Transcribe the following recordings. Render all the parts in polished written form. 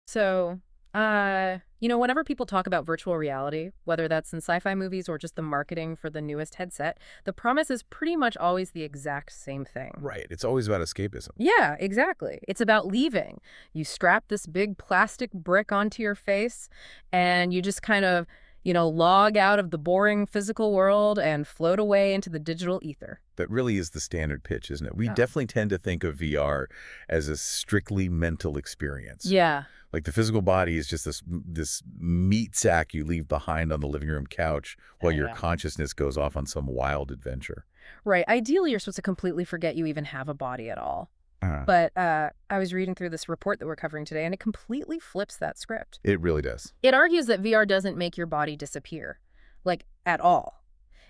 So, whenever people talk about virtual reality, whether that's in sci-fi movies or just the marketing for the newest headset, the promise is pretty much always the exact same thing. Right. It's always about escapism. Yeah, exactly. It's about leaving. You strap this big plastic brick onto your face, and you just kind of, log out of the boring physical world and float away into the digital ether. That really is the standard pitch, isn't it? We Oh. definitely tend to think of VR as a strictly mental experience. Yeah. Like the physical body is just this meat sack you leave behind on the living room couch while your Yeah. consciousness goes off on some wild adventure. Right. Ideally, you're supposed to completely forget you even have a body at all. Uh, But I was reading through this report that we're covering today, and it completely flips that script. it really does. It argues that VR doesn't make your body disappear, like, at all.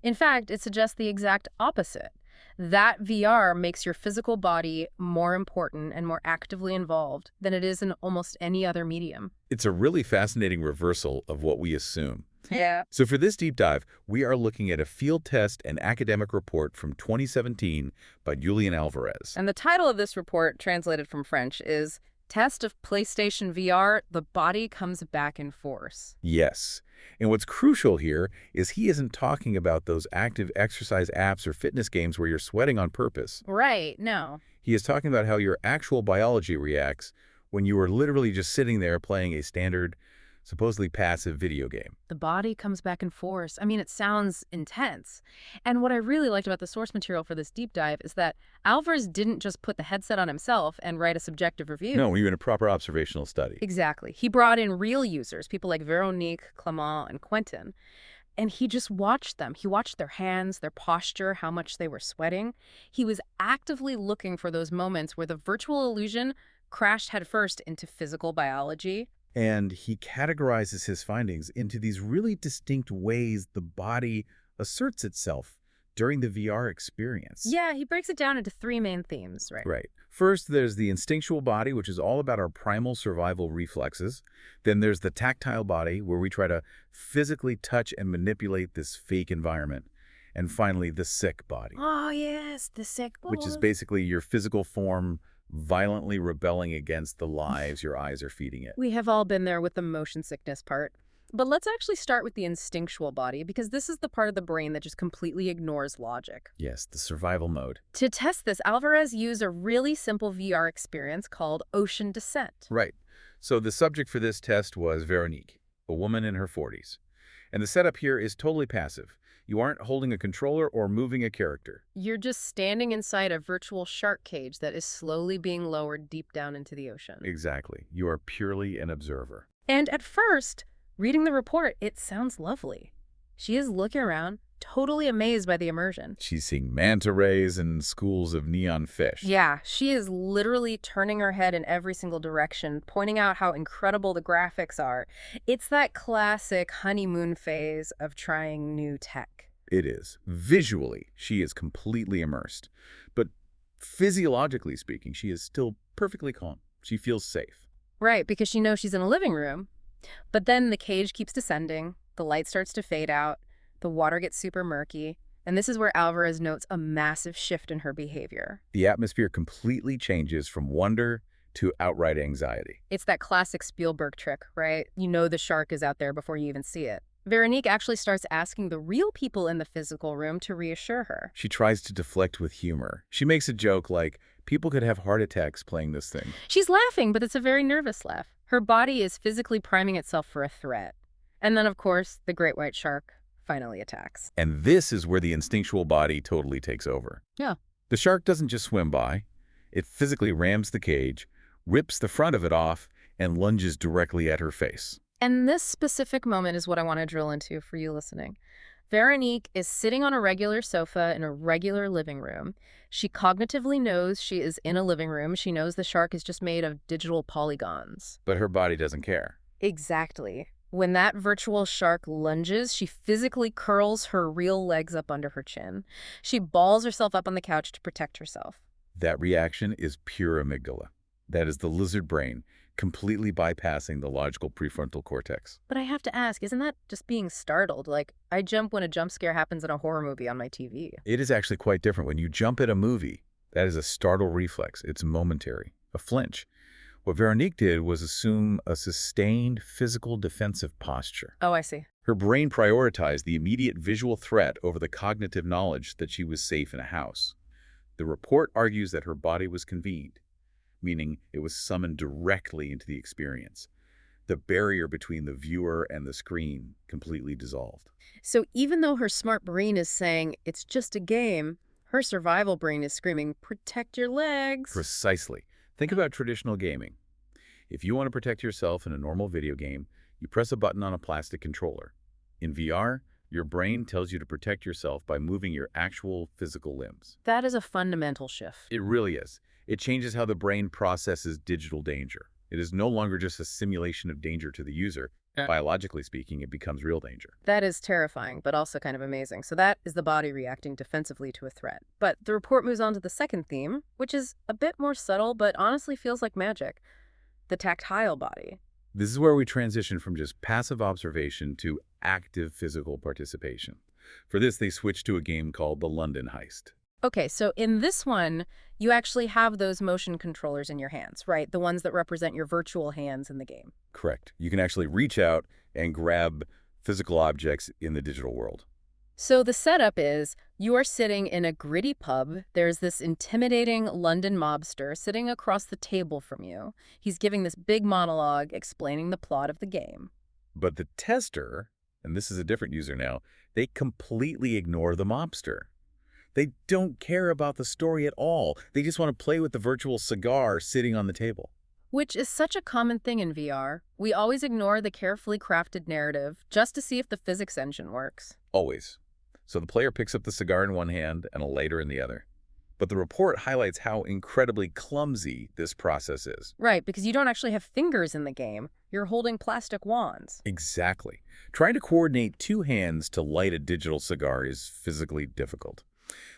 In fact, it suggests the exact opposite. That VR makes your physical body more important and more actively involved than it is in almost any other medium. It's a really fascinating reversal of what we assume. Yeah. So for this deep dive, we are looking at a field test and academic report from 2017 by Julian Alvarez. And the title of this report, translated from French, is Test of PlayStation VR, The Body Comes Back in Force. Yes. And what's crucial here is he isn't talking about those active exercise apps or fitness games where you're sweating on purpose. Right, no. He is talking about how your actual biology reacts when you are literally just sitting there playing a standard, supposedly passive video game. The body comes back in force. I mean, it sounds intense. And what I really liked about the source material for this deep dive is that Alvarez didn't just put the headset on himself and write a subjective review. No, even a proper observational study. Exactly. He brought in real users, people like Veronique, Clement, and Quentin, and he just watched them. He watched their hands, their posture, how much they were sweating. He was actively looking for those moments where the virtual illusion crashed headfirst into physical biology. And he categorizes his findings into these really distinct ways the body asserts itself during the VR experience. Yeah, he breaks it down into three main themes, right? Right. First, there's the instinctual body, which is all about our primal survival reflexes. Then there's the tactile body, where we try to physically touch and manipulate this fake environment. And finally, the sick body, Oh, yes, the sick boy. which is basically your physical form violently rebelling against the lies your eyes are feeding it. We have all been there with the motion sickness part. But let's actually start with the instinctual body, because this is the part of the brain that just completely ignores logic. Yes, the survival mode. To test this, Alvarez used a really simple VR experience called ocean descent. Right. So the subject for this test was Veronique, a woman in her 40s. And the setup here is totally passive. You aren't holding a controller or moving a character. You're just standing inside a virtual shark cage that is slowly being lowered deep down into the ocean. Exactly. You are purely an observer. And at first, reading the report, it sounds lovely. She is looking around, totally amazed by the immersion. She's seeing manta rays and schools of neon fish. Yeah, she is literally turning her head in every single direction, pointing out how incredible the graphics are. It's that classic honeymoon phase of trying new tech. It is. Visually, she is completely immersed. But physiologically speaking, she is still perfectly calm. She feels safe. Right, because she knows she's in a living room. But then the cage keeps descending, the light starts to fade out, the water gets super murky, and this is where Alvarez notes a massive shift in her behavior. The atmosphere completely changes from wonder to outright anxiety. It's that classic Spielberg trick, right? You know the shark is out there before you even see it. Veronique actually starts asking the real people in the physical room to reassure her. She tries to deflect with humor. She makes a joke like, people could have heart attacks playing this thing. She's laughing, but it's a very nervous laugh. Her body is physically priming itself for a threat. And then, of course, the great white shark finally attacks. And this is where the instinctual body totally takes over. Yeah. The shark doesn't just swim by. It physically rams the cage, rips the front of it off, and lunges directly at her face. And this specific moment is what I want to drill into for you listening. Veronique is sitting on a regular sofa in a regular living room. She cognitively knows she is in a living room. She knows the shark is just made of digital polygons. But her body doesn't care. Exactly. When that virtual shark lunges, she physically curls her real legs up under her chin. She balls herself up on the couch to protect herself. That reaction is pure amygdala. That is the lizard brain, completely bypassing the logical prefrontal cortex. But I have to ask, isn't that just being startled? Like, I jump when a jump scare happens in a horror movie on my TV. It is actually quite different. When you jump at a movie, that is a startle reflex. It's momentary, a flinch. What Veronique did was assume a sustained physical defensive posture. Oh, I see. Her brain prioritized the immediate visual threat over the cognitive knowledge that she was safe in a house. The report argues that her body was convened, meaning it was summoned directly into the experience. The barrier between the viewer and the screen completely dissolved. So even though her smart brain is saying it's just a game, her survival brain is screaming, protect your legs. Precisely. Think about traditional gaming. If you want to protect yourself in a normal video game, you press a button on a plastic controller. In VR, your brain tells you to protect yourself by moving your actual physical limbs. That is a fundamental shift. It really is. It changes how the brain processes digital danger. It is no longer just a simulation of danger to the user. Biologically speaking, it becomes real danger. That is terrifying, but also kind of amazing. So that is the body reacting defensively to a threat. But the report moves on to the second theme, which is a bit more subtle, but honestly feels like magic. The tactile body. This is where we transition from just passive observation to active physical participation. For this, they switch to a game called the London Heist. Okay, so in this one, you actually have those motion controllers in your hands, right? The ones that represent your virtual hands in the game. Correct. You can actually reach out and grab physical objects in the digital world. So the setup is you are sitting in a gritty pub. There's this intimidating London mobster sitting across the table from you. He's giving this big monologue explaining the plot of the game. But the tester, and this is a different user now, they completely ignore the mobster. They don't care about the story at all. They just want to play with the virtual cigar sitting on the table. Which is such a common thing in VR. We always ignore the carefully crafted narrative just to see if the physics engine works. Always. So the player picks up the cigar in one hand and a lighter in the other. But the report highlights how incredibly clumsy this process is. Right, because you don't actually have fingers in the game. You're holding plastic wands. Exactly. Trying to coordinate two hands to light a digital cigar is physically difficult.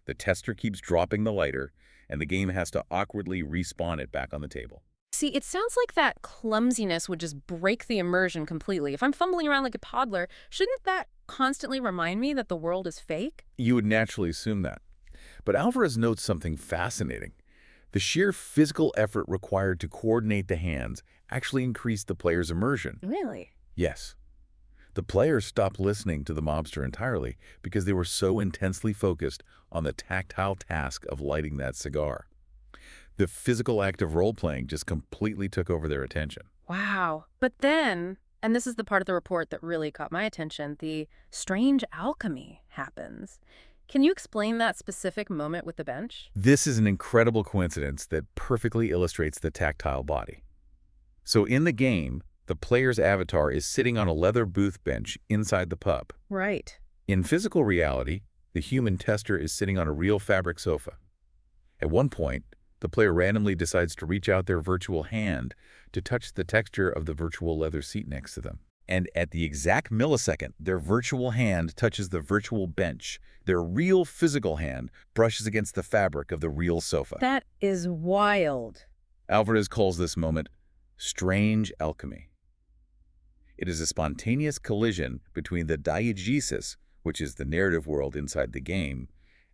The tester keeps dropping the lighter, and the game has to awkwardly respawn it back on the table. See, it sounds like that clumsiness would just break the immersion completely. If I'm fumbling around like a toddler, shouldn't that constantly remind me that the world is fake? You would naturally assume that. But Alvarez notes something fascinating. The sheer physical effort required to coordinate the hands actually increased the player's immersion. Really? Yes. The players stopped listening to the mobster entirely because they were so intensely focused on the tactile task of lighting that cigar. The physical act of role-playing just completely took over their attention. Wow. But then, and this is the part of the report that really caught my attention, the strange alchemy happens. Can you explain that specific moment with the bench? This is an incredible coincidence that perfectly illustrates the tactile body. So in the game, the player's avatar is sitting on a leather booth bench inside the pub. Right. In physical reality, the human tester is sitting on a real fabric sofa. At one point, the player randomly decides to reach out their virtual hand to touch the texture of the virtual leather seat next to them. And at the exact millisecond, their virtual hand touches the virtual bench. Their real physical hand brushes against the fabric of the real sofa. That is wild. Alvarez calls this moment strange alchemy. It is a spontaneous collision between the diegesis, which is the narrative world inside the game,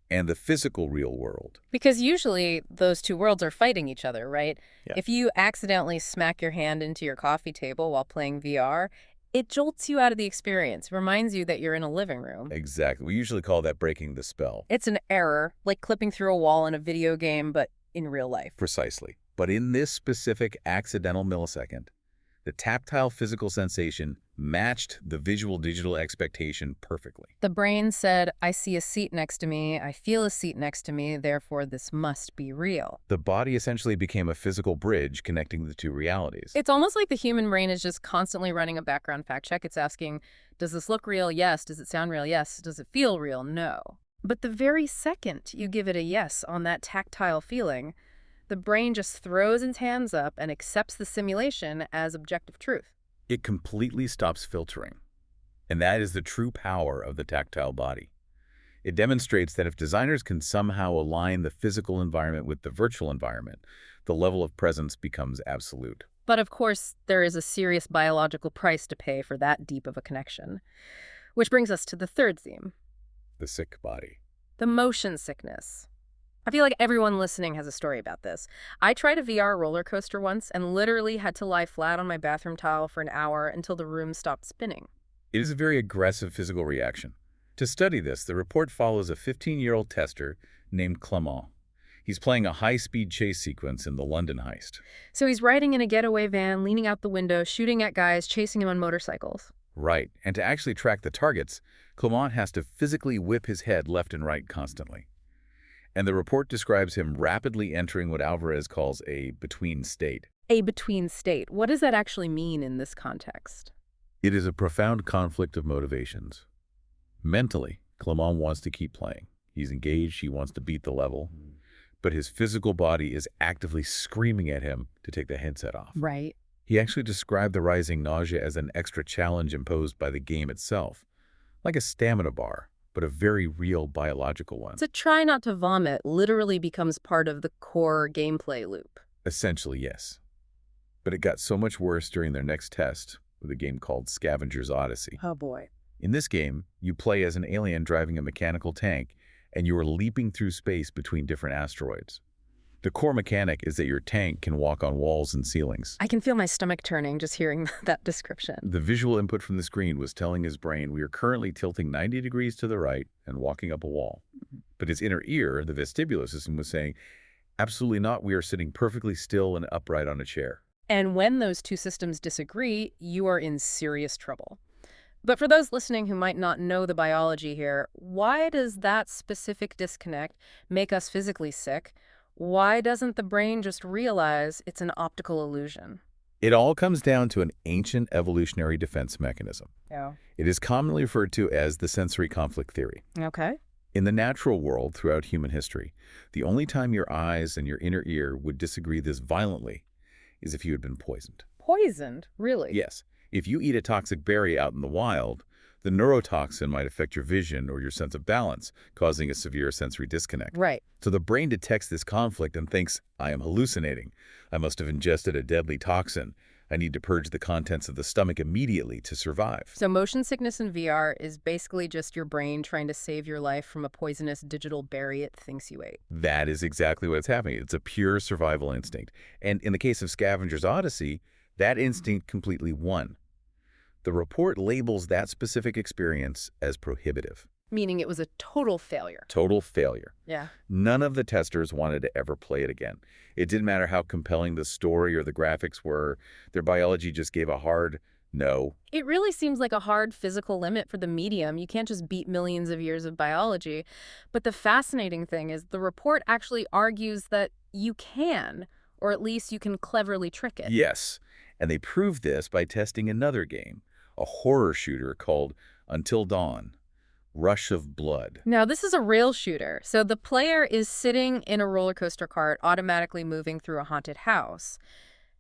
and the physical real world. Because usually those two worlds are fighting each other, right? Yeah. If you accidentally smack your hand into your coffee table while playing VR, it jolts you out of the experience, reminds you that you're in a living room. Exactly. We usually call that breaking the spell. It's an error, like clipping through a wall in a video game, but in real life. Precisely. But in this specific accidental millisecond, the tactile physical sensation matched the visual digital expectation perfectly. The brain said, I see a seat next to me, I feel a seat next to me, therefore this must be real. The body essentially became a physical bridge connecting the two realities. It's almost like the human brain is just constantly running a background fact check. It's asking, does this look real? Yes. Does it sound real? Yes. Does it feel real? No. But the very second you give it a yes on that tactile feeling, the brain just throws its hands up and accepts the simulation as objective truth. It completely stops filtering. And that is the true power of the tactile body. It demonstrates that if designers can somehow align the physical environment with the virtual environment, the level of presence becomes absolute. But of course, there is a serious biological price to pay for that deep of a connection. Which brings us to the third theme. The sick body. The motion sickness. I feel like everyone listening has a story about this. I tried a VR roller coaster once and literally had to lie flat on my bathroom towel for an hour until the room stopped spinning. It is a very aggressive physical reaction. To study this, the report follows a 15-year-old tester named Clement. He's playing a high-speed chase sequence in the London heist. So he's riding in a getaway van, leaning out the window, shooting at guys, chasing him on motorcycles. Right, and to actually track the targets, Clement has to physically whip his head left and right constantly. And the report describes him rapidly entering what Alvarez calls a between state. A between state. What does that actually mean in this context? It is a profound conflict of motivations. Mentally, Clement wants to keep playing. He's engaged, he wants to beat the level, but his physical body is actively screaming at him to take the headset off. Right. He actually described the rising nausea as an extra challenge imposed by the game itself, like a stamina bar, but a very real biological one. So try not to vomit literally becomes part of the core gameplay loop. Essentially, yes. But it got so much worse during their next test with a game called Scavenger's Odyssey. Oh boy. In this game, you play as an alien driving a mechanical tank, and you are leaping through space between different asteroids. The core mechanic is that your tank can walk on walls and ceilings. I can feel my stomach turning just hearing that description. The visual input from the screen was telling his brain we are currently tilting 90 degrees to the right and walking up a wall. But his inner ear, the vestibular system, was saying, absolutely not, we are sitting perfectly still and upright on a chair. And when those two systems disagree, you are in serious trouble. But for those listening who might not know the biology here, why does that specific disconnect make us physically sick? Why doesn't the brain just realize it's an optical illusion? It all comes down to an ancient evolutionary defense mechanism. Yeah. It is commonly referred to as the sensory conflict theory. Okay. In the natural world throughout human history, the only time your eyes and your inner ear would disagree this violently is if you had been poisoned. Poisoned? Really? Yes. If you eat a toxic berry out in the wild, the neurotoxin might affect your vision or your sense of balance, causing a severe sensory disconnect. Right. So the brain detects this conflict and thinks, I am hallucinating. I must have ingested a deadly toxin. I need to purge the contents of the stomach immediately to survive. So motion sickness in VR is basically just your brain trying to save your life from a poisonous digital berry it thinks you ate. That is exactly what's happening. It's a pure survival instinct. And in the case of Scavenger's Odyssey, that instinct completely won. The report labels that specific experience as prohibitive. Meaning it was a total failure. Total failure. Yeah. None of the testers wanted to ever play it again. It didn't matter how compelling the story or the graphics were. Their biology just gave a hard no. It really seems like a hard physical limit for the medium. You can't just beat millions of years of biology. But the fascinating thing is the report actually argues that you can, or at least you can cleverly trick it. Yes, and they proved this by testing another game, a horror shooter called Until Dawn, Rush of Blood. Now, this is a real shooter. So the player is sitting in a roller coaster cart, automatically moving through a haunted house.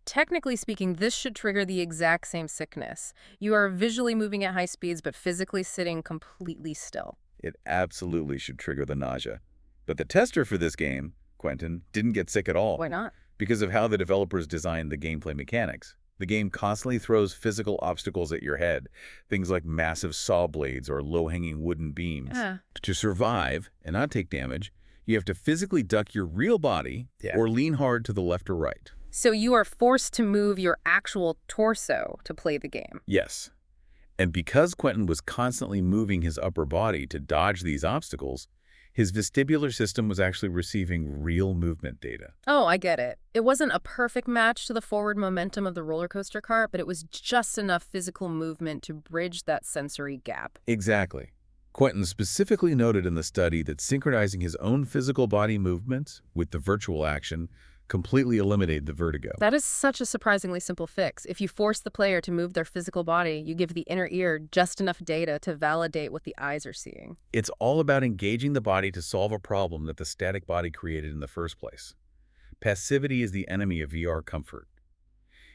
Technically speaking, this should trigger the exact same sickness. You are visually moving at high speeds, but physically sitting completely still. It absolutely should trigger the nausea. But the tester for this game, Quentin, didn't get sick at all. Why not? Because of how the developers designed the gameplay mechanics. The game constantly throws physical obstacles at your head, things like massive saw blades or low-hanging wooden beams. To survive and not take damage, you have to physically duck your real body or lean hard to the left or right. So you are forced to move your actual torso to play the game. Yes. And because Quentin was constantly moving his upper body to dodge these obstacles, his vestibular system was actually receiving real movement data. Oh, I get it. It wasn't a perfect match to the forward momentum of the roller coaster cart, but it was just enough physical movement to bridge that sensory gap. Exactly. Quentin specifically noted in the study that synchronizing his own physical body movements with the virtual action completely eliminated the vertigo. That is such a surprisingly simple fix. If you force the player to move their physical body, you give the inner ear just enough data to validate what the eyes are seeing. It's all about engaging the body to solve a problem that the static body created in the first place. Passivity is the enemy of VR comfort.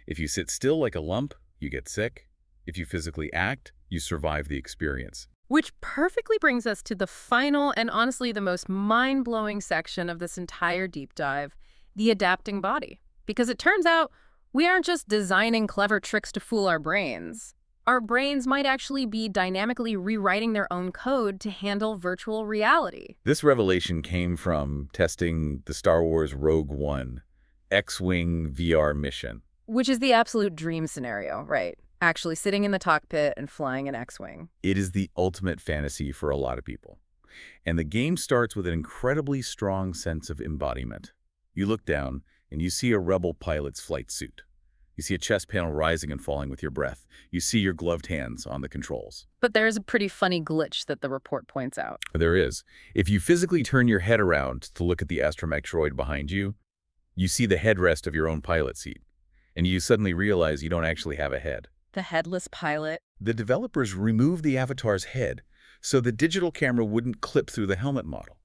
If you sit still like a lump, you get sick. If you physically act, you survive the experience. Which perfectly brings us to the final and honestly the most mind-blowing section of this entire deep dive, the adapting body. Because it turns out we aren't just designing clever tricks to fool our brains. Our brains might actually be dynamically rewriting their own code to handle virtual reality. This revelation came from testing the Star Wars Rogue One X-Wing VR mission. Which is the absolute dream scenario, right? Actually sitting in the cockpit and flying an X-Wing. It is the ultimate fantasy for a lot of people. And the game starts with an incredibly strong sense of embodiment. You look down, and you see a rebel pilot's flight suit. You see a chest panel rising and falling with your breath. You see your gloved hands on the controls. But there's a pretty funny glitch that the report points out. There is. If you physically turn your head around to look at the astromech droid behind you, you see the headrest of your own pilot seat. And you suddenly realize you don't actually have a head. The headless pilot. The developers removed the avatar's head so the digital camera wouldn't clip through the helmet model.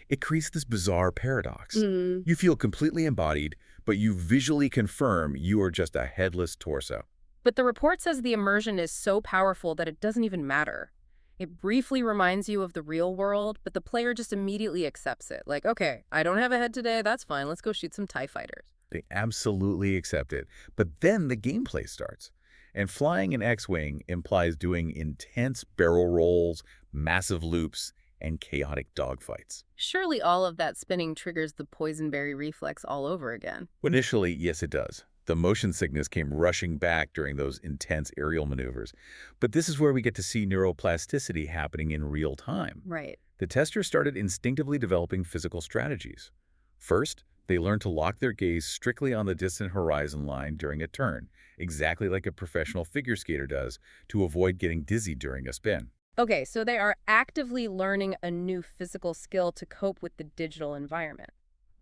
It creates this bizarre paradox. You feel completely embodied, but you visually confirm you are just a headless torso. But the report says the immersion is so powerful that it doesn't even matter. It briefly reminds you of the real world, but the player just immediately accepts it. Like, okay, I don't have a head today, that's fine, let's go shoot some TIE fighters. They absolutely accept it. But then the gameplay starts. And flying an X-Wing implies doing intense barrel rolls, massive loops, and chaotic dogfights. Surely all of that spinning triggers the poisonberry reflex all over again. Initially, yes, it does. The motion sickness came rushing back during those intense aerial maneuvers. But this is where we get to see neuroplasticity happening in real time. Right. The testers started instinctively developing physical strategies. First, they learned to lock their gaze strictly on the distant horizon line during a turn, exactly like a professional figure skater does, to avoid getting dizzy during a spin. Okay, so they are actively learning a new physical skill to cope with the digital environment.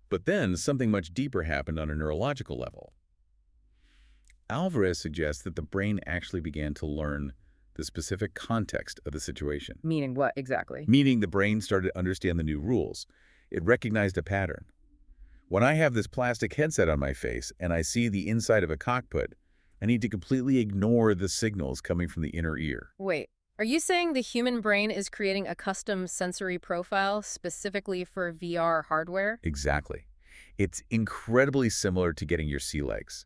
But then something much deeper happened on a neurological level. Alvarez suggests that the brain actually began to learn the specific context of the situation. Meaning what exactly? Meaning the brain started to understand the new rules. It recognized a pattern. When I have this plastic headset on my face and I see the inside of a cockpit, I need to completely ignore the signals coming from the inner ear. Wait, are you saying the human brain is creating a custom sensory profile specifically for VR hardware? Exactly. It's incredibly similar to getting your sea legs.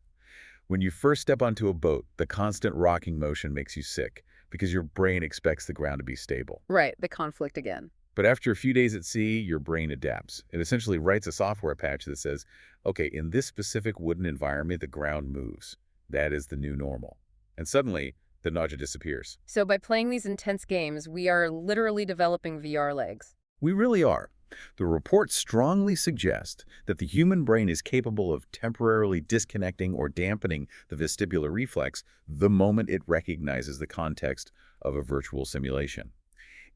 When you first step onto a boat, the constant rocking motion makes you sick because your brain expects the ground to be stable. Right, the conflict again. But after a few days at sea, your brain adapts. It essentially writes a software patch that says, okay, in this specific wooden environment, the ground moves. That is the new normal. And suddenly, the nausea disappears. So by playing these intense games, we are literally developing VR legs. We really are. The report strongly suggests that the human brain is capable of temporarily disconnecting or dampening the vestibular reflex the moment it recognizes the context of a virtual simulation.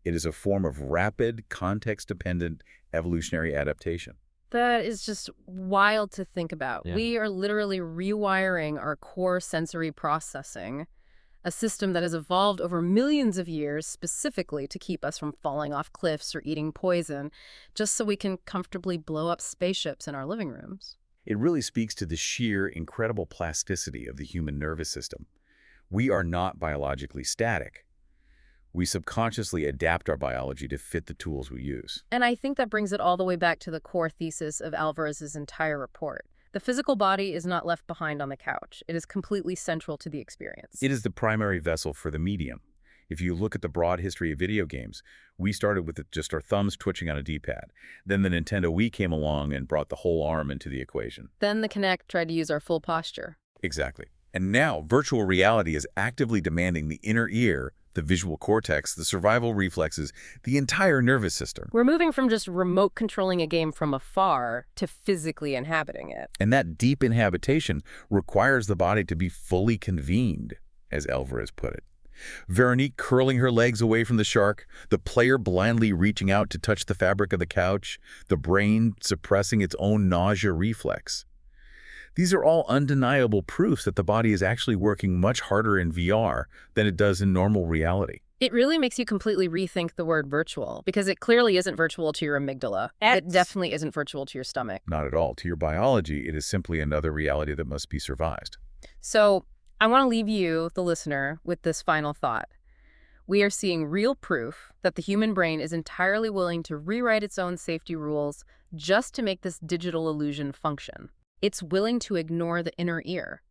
It is a form of rapid, context-dependent evolutionary adaptation. That is just wild to think about. Yeah. We are literally rewiring our core sensory processing, a system that has evolved over millions of years specifically to keep us from falling off cliffs or eating poison, just so we can comfortably blow up spaceships in our living rooms. It really speaks to the sheer, incredible plasticity of the human nervous system. We are not biologically static. We subconsciously adapt our biology to fit the tools we use. And I think that brings it all the way back to the core thesis of Alvarez's entire report. The physical body is not left behind on the couch. It is completely central to the experience. It is the primary vessel for the medium. If you look at the broad history of video games, we started with just our thumbs twitching on a D-pad. Then the Nintendo Wii came along and brought the whole arm into the equation. Then the Kinect tried to use our full posture. Exactly. And now virtual reality is actively demanding the inner ear, the visual cortex, the survival reflexes, the entire nervous system. We're moving from just remote controlling a game from afar to physically inhabiting it. And that deep inhabitation requires the body to be fully convened, as Alvarez put it. Veronique curling her legs away from the shark, the player blindly reaching out to touch the fabric of the couch, the brain suppressing its own nausea reflex. These are all undeniable proofs that the body is actually working much harder in VR than it does in normal reality. It really makes you completely rethink the word virtual, because it clearly isn't virtual to your amygdala. It definitely isn't virtual to your stomach. Not at all. To your biology, it is simply another reality that must be survived. So I want to leave you, the listener, with this final thought. We are seeing real proof that the human brain is entirely willing to rewrite its own safety rules just to make this digital illusion function. It's willing to ignore the inner ear.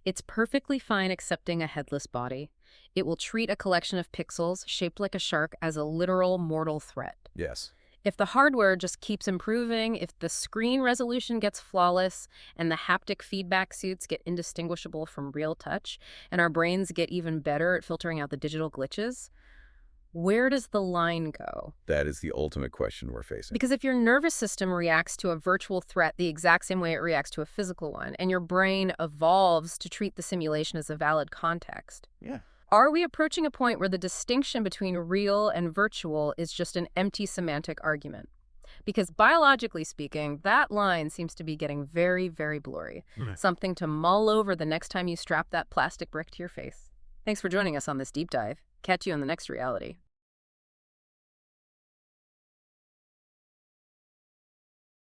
It's perfectly fine accepting a headless body. It will treat a collection of pixels shaped like a shark as a literal mortal threat. Yes. If the hardware just keeps improving, if the screen resolution gets flawless, and the haptic feedback suits get indistinguishable from real touch, and our brains get even better at filtering out the digital glitches, where does the line go? That is the ultimate question we're facing. Because if your nervous system reacts to a virtual threat the exact same way it reacts to a physical one, and your brain evolves to treat the simulation as a valid context, Yeah. are we approaching a point where the distinction between real and virtual is just an empty semantic argument? Because biologically speaking, that line seems to be getting very, very blurry. Right. Something to mull over the next time you strap that plastic brick to your face. Thanks for joining us on this deep dive. Catch you on the next reality.